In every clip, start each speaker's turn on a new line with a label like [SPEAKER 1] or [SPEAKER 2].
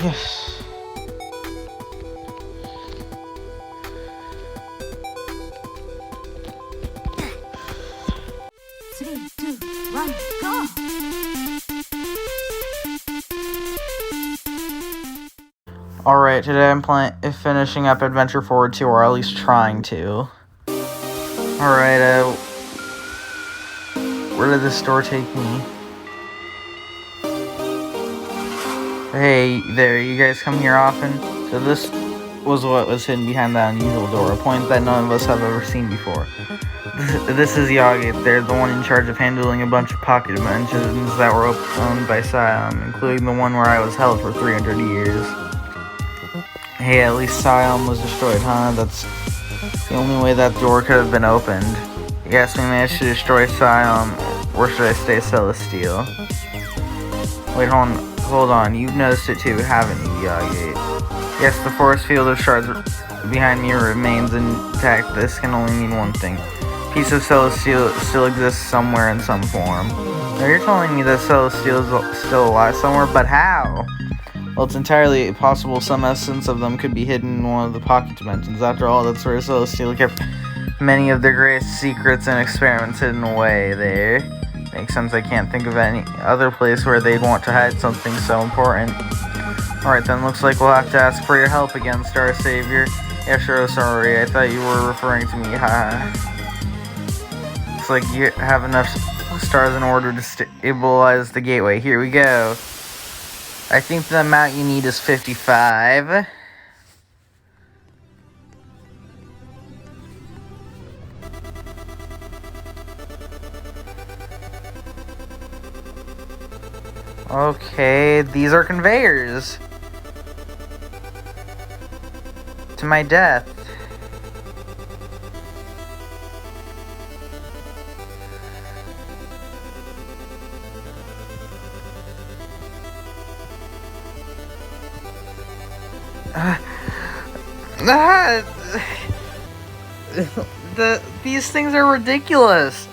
[SPEAKER 1] Three, two, one, go!
[SPEAKER 2] Alright, today I'm finishing up Adventure Forward 2, or at least trying to. Alright, where did this door take me? Hey, there, you guys come here often? So this was what was hidden behind that unusual door, a point that none of us have ever seen before. This is Yagate. They're the one in charge of handling a bunch of pocket dimensions that were owned by Siam, including the one where I was held for 300 years. Hey, at least Siam was destroyed, huh? That's the only way that door could have been opened. Yes, we managed to destroy Siam. Or should I say Celestial? Wait, hold on. You've noticed it too, haven't you, Yagate? Yes, the force field of shards behind me remains intact. This can only mean one thing. A piece of Celestial still exists somewhere in some form. Now you're telling me that Celestial is still alive somewhere, but how? Well, it's entirely possible some essence of them could be hidden in one of the pocket dimensions. After all, that's where Celestial kept many of their greatest secrets and experiments hidden away there. Makes sense, I can't think of any other place where they'd want to hide something so important. Alright then, looks like we'll have to ask for your help again, Star Savior. Yeah, sure, sorry, I thought you were referring to me, haha. Looks like you have enough stars in order to stabilize the gateway. Here we go. I think the amount you need is 55. Okay, these are conveyors. To my death. These things are ridiculous.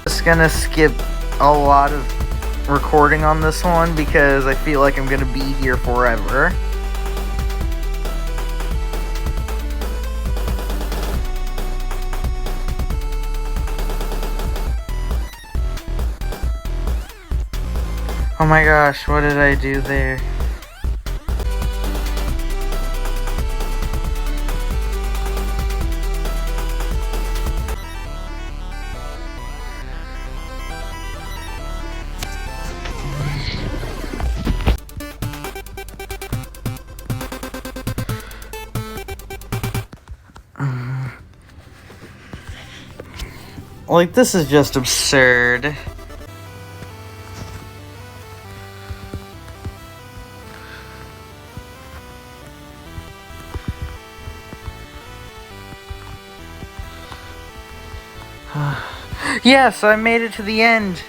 [SPEAKER 2] Just gonna skip a lot of recording on this one because I feel like I'm gonna be here forever. Oh my gosh, what did I do there? Like, this is just absurd. Yes, I made it to the end.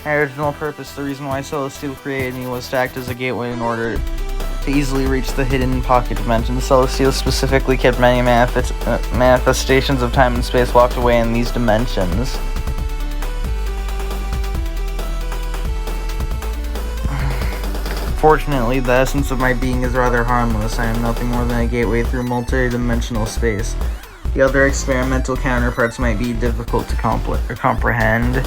[SPEAKER 2] My original purpose, the reason why Celestial created me, was to act as a gateway in order to easily reach the hidden pocket dimension. Celestial specifically kept many manifestations of time and space locked away in these dimensions. Fortunately, the essence of my being is rather harmless. I am nothing more than a gateway through multi-dimensional space. The other experimental counterparts might be difficult to comprehend.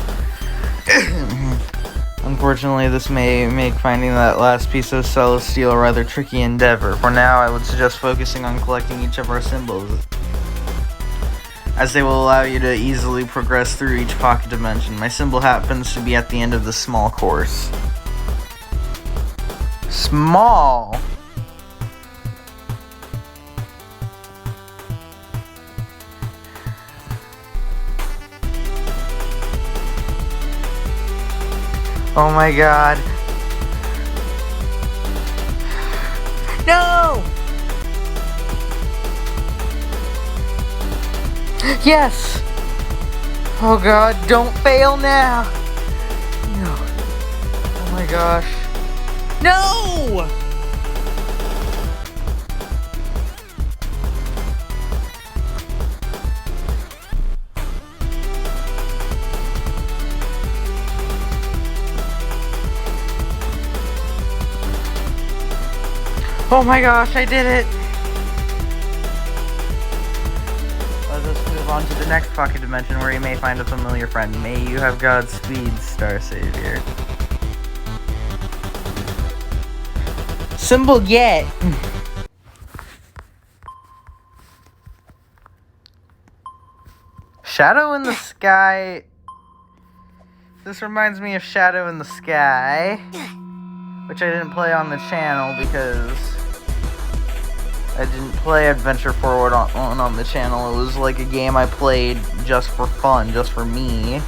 [SPEAKER 2] Unfortunately, this may make finding that last piece of Celestial a rather tricky endeavor. For now, I would suggest focusing on collecting each of our symbols, as they will allow you to easily progress through each pocket dimension. My symbol happens to be at the end of the small course. Small? Oh my god. No! Yes! Oh god, don't fail now! No. Oh my gosh. No! Oh my gosh, I did it! Let us move on to the next pocket dimension where you may find a familiar friend. May you have Godspeed, Star Savior. Symbol get! Shadow in the Sky. This reminds me of Shadow in the Sky, which I didn't play on the channel because I didn't play Adventure Forward on the channel. It was like a game I played just for fun, just for me.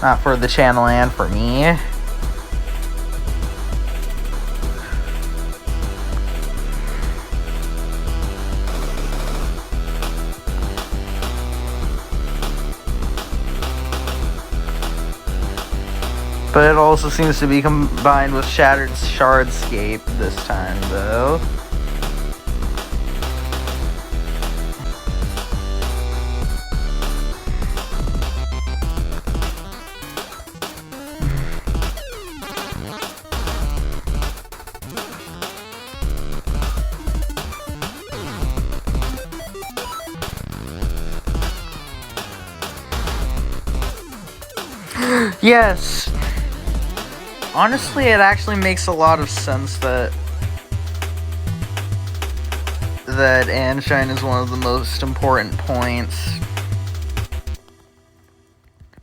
[SPEAKER 2] Not for the channel and for me. But it also seems to be combined with Shattered Shardscape this time, though. Yes! Honestly, it actually makes a lot of sense that Anshine is one of the most important points.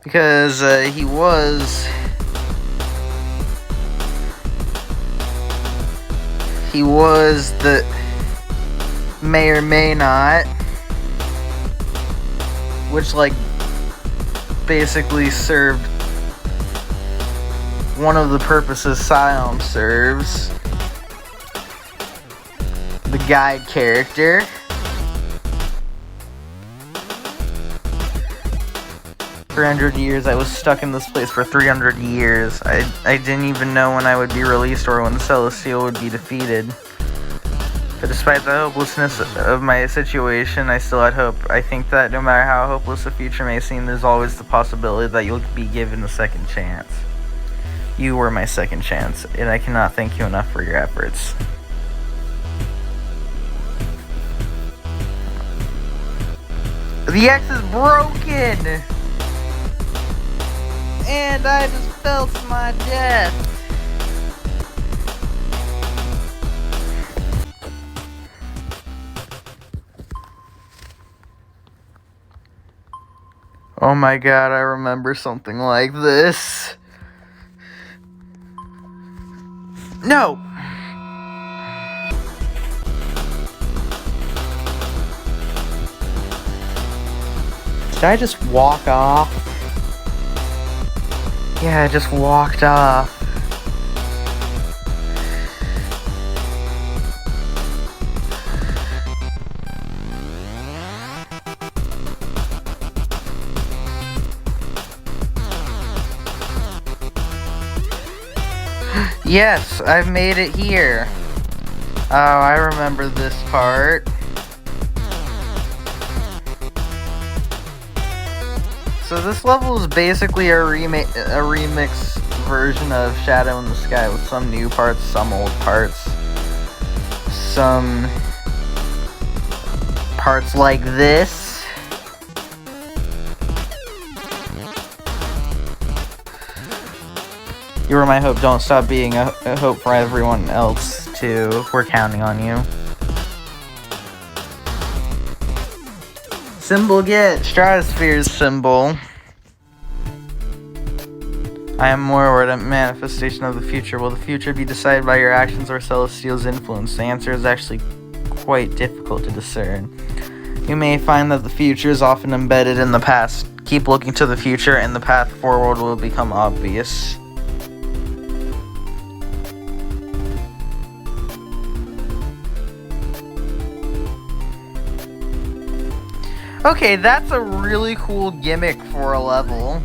[SPEAKER 2] Because he was the may or may not, which like basically served one of the purposes Scion serves. The guide character. For 300 years, I was stuck in this place for 300 years. I didn't even know when I would be released or when Celestial would be defeated. But despite the hopelessness of my situation, I still had hope. I think that no matter how hopeless the future may seem, there's always the possibility that you'll be given a second chance. You were my second chance, and I cannot thank you enough for your efforts. The X is broken! And I just felt my death. Oh my god, I remember something like this. No! Did I just walk off? Yeah, I just walked off. Yes, I've made it here. Oh, I remember this part. So this level is basically a remix version of Shadow in the Sky with some new parts, some old parts. Some parts like this. You were my hope. Don't stop being a hope for everyone else, too. We're counting on you. Symbol get. Stratosfear's symbol. I am Morward, a manifestation of the future. Will the future be decided by your actions or Celestial's influence? The answer is actually quite difficult to discern. You may find that the future is often embedded in the past. Keep looking to the future and the path forward will become obvious. Okay, that's a really cool gimmick for a level.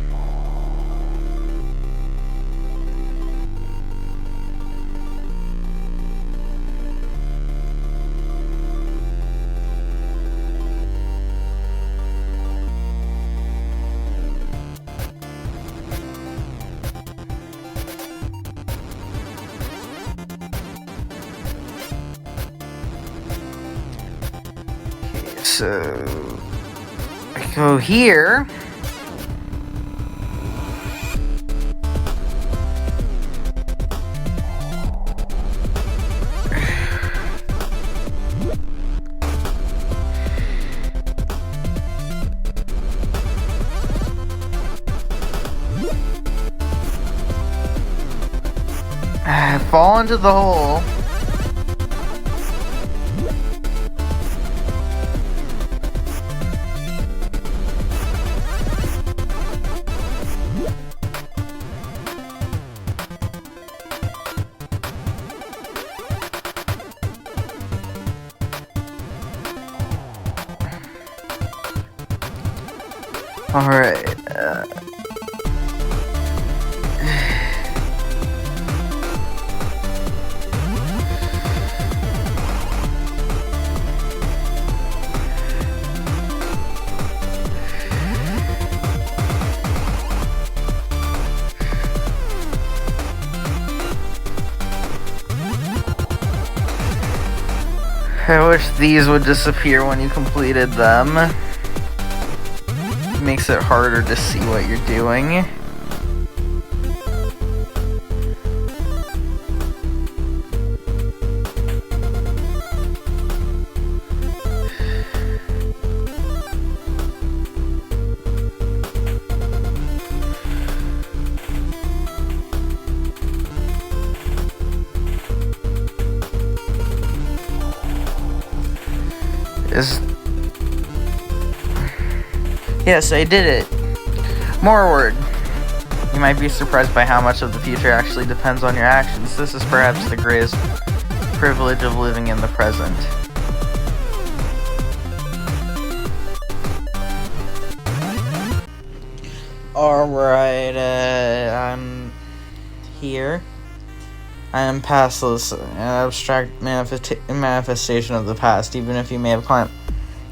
[SPEAKER 2] So I go here. I fall into the hole. Alright, I wish these would disappear when you completed them. Makes it harder to see what you're doing. Yes, I did it. Moreward. You might be surprised by how much of the future actually depends on your actions. This is perhaps the greatest privilege of living in the present. Alright, I'm here. I am pastless, an abstract manifestation of the past, even if you may have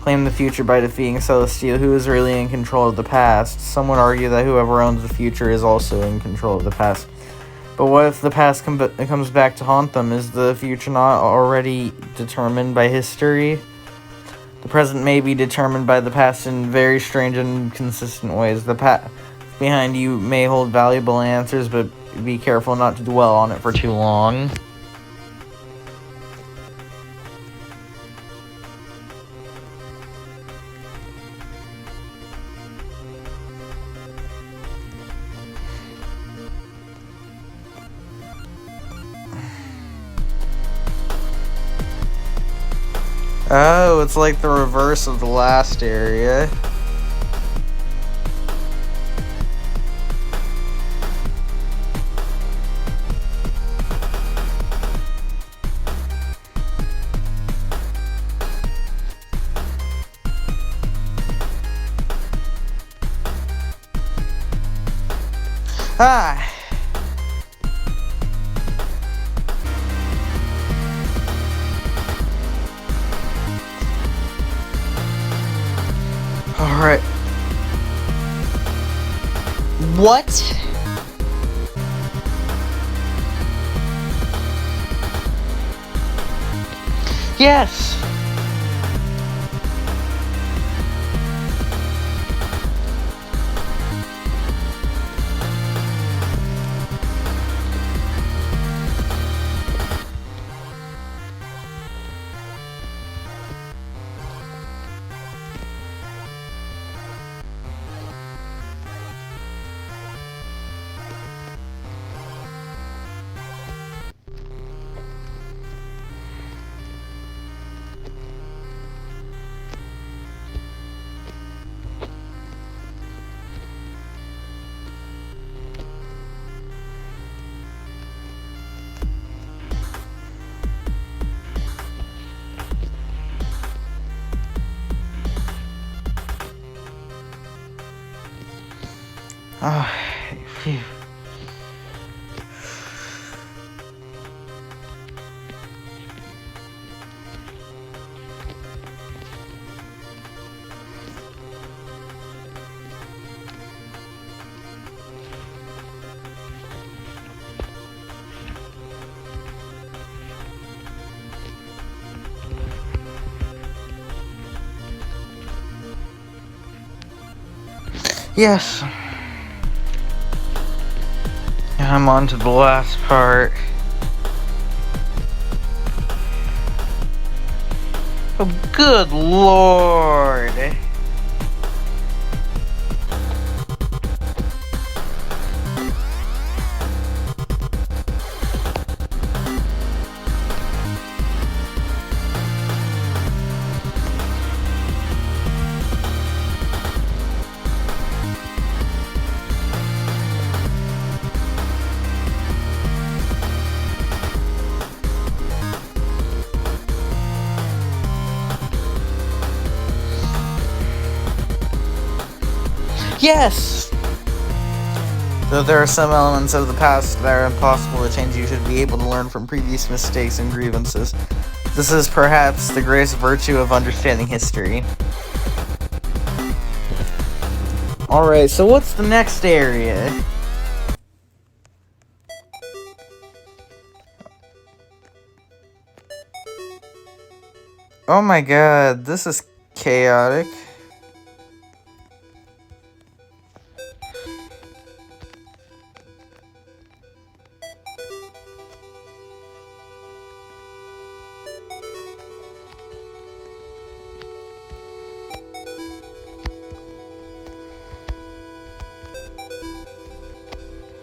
[SPEAKER 2] claim the future by defeating Celestial, who is really in control of the past. Some would argue that whoever owns the future is also in control of the past. But what if the past comes back to haunt them? Is the future not already determined by history? The present may be determined by the past in very strange and inconsistent ways. The past behind you may hold valuable answers, but be careful not to dwell on it for too long. Oh, it's like the reverse of the last area. Ah! Alright. What? Yes! Oh, phew. Yes. I'm on to the last part. Oh, good lord. Yes! Though there are some elements of the past that are impossible to change, you should be able to learn from previous mistakes and grievances. This is perhaps the greatest virtue of understanding history. Alright, so what's the next area? Oh my god, this is chaotic.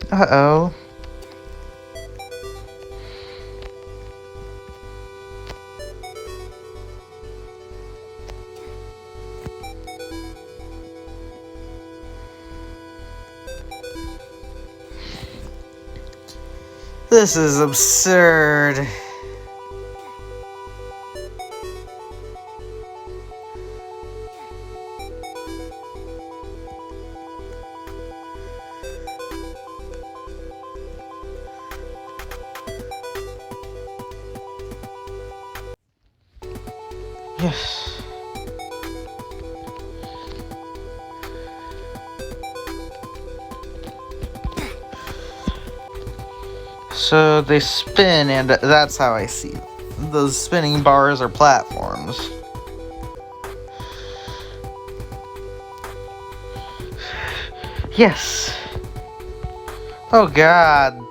[SPEAKER 2] Uh-oh. This is absurd. Yes. So they spin, and that's how I see it. Those spinning bars are platforms. Yes. Oh god.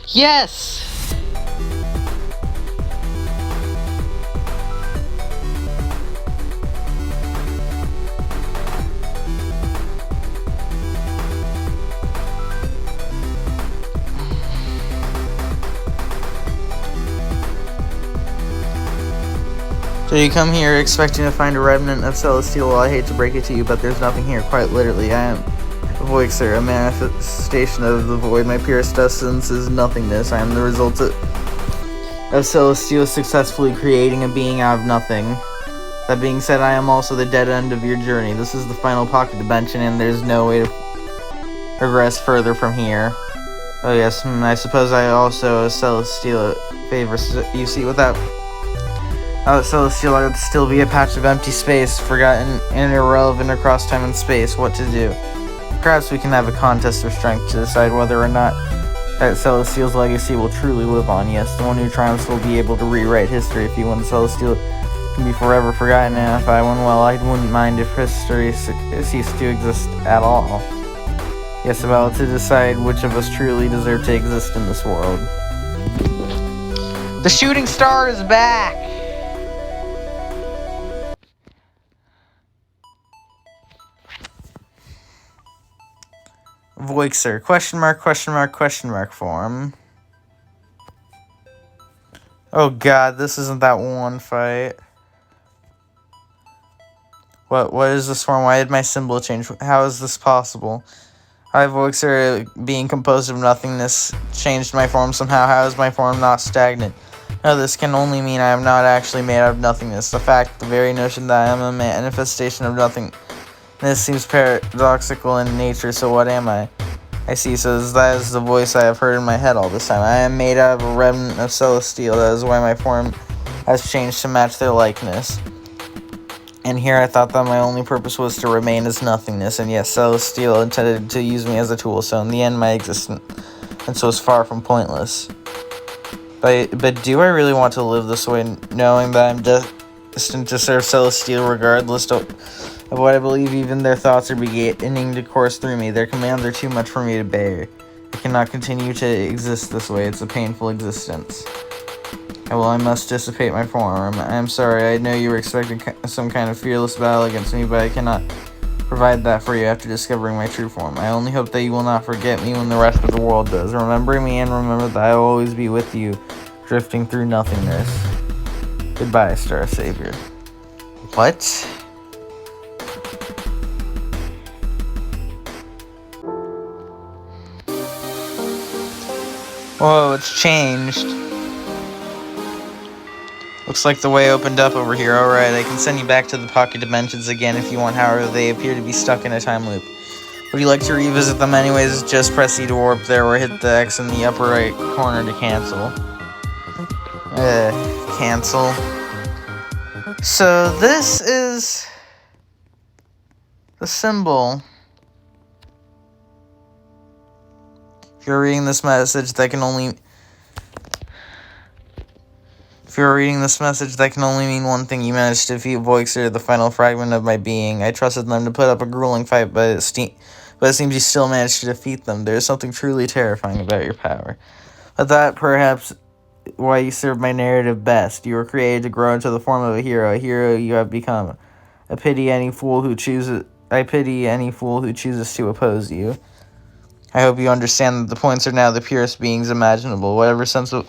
[SPEAKER 2] Yes! So you come here expecting to find a remnant of Celestial. Well, I hate to break it to you, but there's nothing here. Quite literally, I am Voixer, a manifestation of the void. My purest essence is nothingness. I am the result of Celestial successfully creating a being out of nothing. That being said, I am also the dead end of your journey. This is the final pocket dimension, and there's no way to progress further from here. Oh yes, I suppose I also Celestial favor. You see, without Celestial, I would still be a patch of empty space, forgotten and irrelevant across time and space. What to do? Perhaps we can have a contest of strength to decide whether or not that Celestial's legacy will truly live on. Yes, the one who triumphs will be able to rewrite history. If you win, Celestial can be forever forgotten, and if I win, well, I wouldn't mind if history ceased to exist at all. Yes, about to decide which of us truly deserve to exist in this world. The shooting star is back! Voixer, question mark form. Oh god, this isn't that one fight. What is this form? Why did my symbol change? How is this possible? I, Voixer, being composed of nothingness, changed my form somehow. How is my form not stagnant? No, this can only mean I am not actually made out of nothingness. The fact, the very notion that I am a manifestation of nothing. This seems paradoxical in nature, so what am I? I see, so that is the voice I have heard in my head all this time. I am made out of a remnant of Celestial. That is why my form has changed to match their likeness. And here I thought that my only purpose was to remain as nothingness, and yet Celestial intended to use me as a tool, so in the end my existence was far from pointless. But do I really want to live this way, knowing that I'm destined to serve Celestial regardless of what I believe? Even their thoughts are beginning to course through me. Their commands are too much for me to bear. I cannot continue to exist this way. It's a painful existence. Well, I must dissipate my form. I'm sorry, I know you were expecting some kind of fearless battle against me, but I cannot provide that for you after discovering my true form. I only hope that you will not forget me when the rest of the world does. Remember me and remember that I will always be with you, drifting through nothingness. Goodbye, Star Savior. What? Whoa, it's changed. Looks like the way opened up over here. Alright, I can send you back to the pocket dimensions again if you want, however they appear to be stuck in a time loop. Would you like to revisit them anyways? Just press E to warp there or hit the X in the upper right corner to cancel. Cancel. So this is the symbol. If you're reading this message, that can only mean one thing. You managed to defeat Voixer, the final fragment of my being. I trusted them to put up a grueling fight, but it seems you still managed to defeat them. There is something truly terrifying about your power. But that, perhaps, why you serve my narrative best. You were created to grow into the form of a hero you have become. I pity any fool who chooses to oppose you. I hope you understand that the points are now the purest beings imaginable. Whatever sense of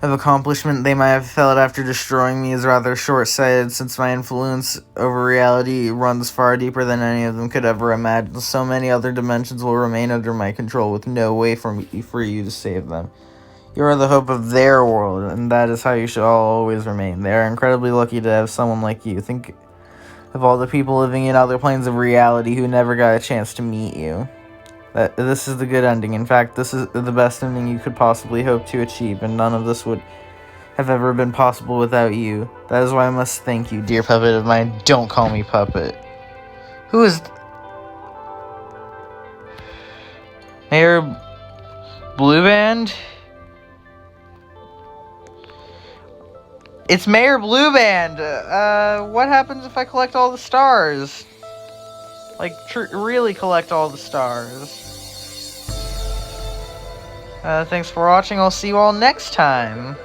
[SPEAKER 2] accomplishment they might have felt after destroying me is rather short-sighted, since my influence over reality runs far deeper than any of them could ever imagine. So many other dimensions will remain under my control, with no way for you to save them. You are the hope of their world, and that is how you should always remain. They are incredibly lucky to have someone like you. Think of all the people living in other planes of reality who never got a chance to meet you. This is the good ending. In fact, this is the best ending you could possibly hope to achieve, and none of this would have ever been possible without you. That is why I must thank you, dear puppet of mine. Don't call me puppet. Who is... Mayor Blue Band? It's Mayor Blue Band! What happens if I collect all the stars? Like, really collect all the stars. Thanks for watching. I'll see you all next time.